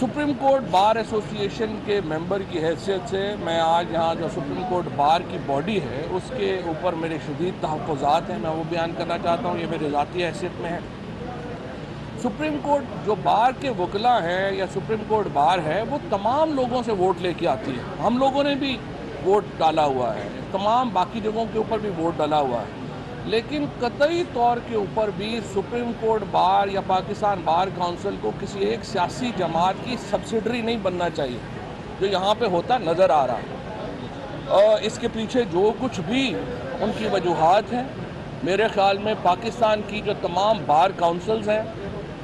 Supreme court bar association के member की हैसियत से मैं आज यहाँ जो सुप्रीम कोर्ट बार की बॉडी है उसके ऊपर मेरे शदीद तहफ़्फ़ुज़ात हैं, मैं वो बयान करना चाहता हूँ। ये मेरी ज़ाती हैसियत में है। सुप्रीम कोर्ट जो बार के वकला हैं या सुप्रीम कोर्ट बार है वो तमाम लोगों से वोट लेके आती है। हम लोगों ने भी वोट डाला हुआ है, तमाम बाकी जगहों के ऊपर भी वोट डाला हुआ है, लेकिन कतई तौर के ऊपर भी सुप्रीम कोर्ट बार या पाकिस्तान बार काउंसिल को किसी एक सियासी जमात की सब्सिडरी नहीं बनना चाहिए, जो यहाँ पे होता नज़र आ रहा है। और इसके पीछे जो कुछ भी उनकी वजूहात हैं, मेरे ख़्याल में पाकिस्तान की जो तमाम बार काउंसिल्स हैं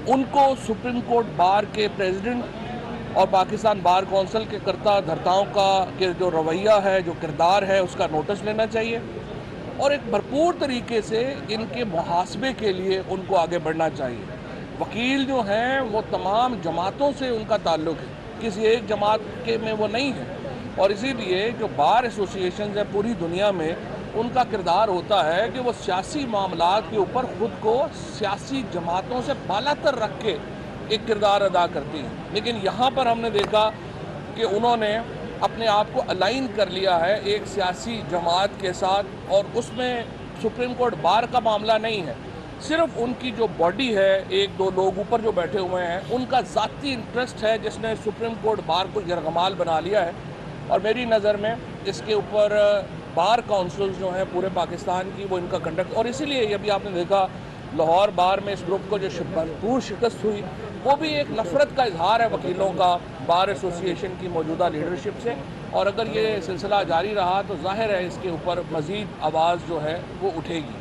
उनको सुप्रीम कोर्ट बार के प्रेसिडेंट और पाकिस्तान बार काउंसिल के कर्ता धर्ताओं का के जो रवैया है, जो किरदार है, उसका नोटिस लेना चाहिए और एक भरपूर तरीके से इनके मुहासबे के लिए उनको आगे बढ़ना चाहिए। वकील जो हैं वो तमाम जमातों से उनका ताल्लुक़ है, किसी एक जमात के में वो नहीं है और इसीलिए जो बार एसोसिएशन है पूरी दुनिया में उनका किरदार होता है कि वो सियासी मामलात के ऊपर ख़ुद को सियासी जमातों से बालातर रख के एक किरदार अदा करती हैं। लेकिन यहाँ पर हमने देखा कि उन्होंने अपने आप को अलाइन कर लिया है एक सियासी जमात के साथ और उसमें सुप्रीम कोर्ट बार का मामला नहीं है, सिर्फ उनकी जो बॉडी है, एक दो लोग ऊपर जो बैठे हुए हैं, उनका ज़ाती इंटरेस्ट है जिसने सुप्रीम कोर्ट बार को यरगमाल बना लिया है। और मेरी नज़र में इसके ऊपर बार काउंसिल्स जो हैं पूरे पाकिस्तान की वो इनका कंडक्ट, और इसीलिए अभी आपने देखा लाहौर बार में इस ग्रुप को जो भरपूर शिकस्त हुई वो भी एक नफ़रत का इजहार है वकीलों का बार एसोसिएशन की मौजूदा लीडरशिप से। और अगर ये सिलसिला जारी रहा तो जाहिर है इसके ऊपर मज़ीद आवाज़ जो है वो उठेगी।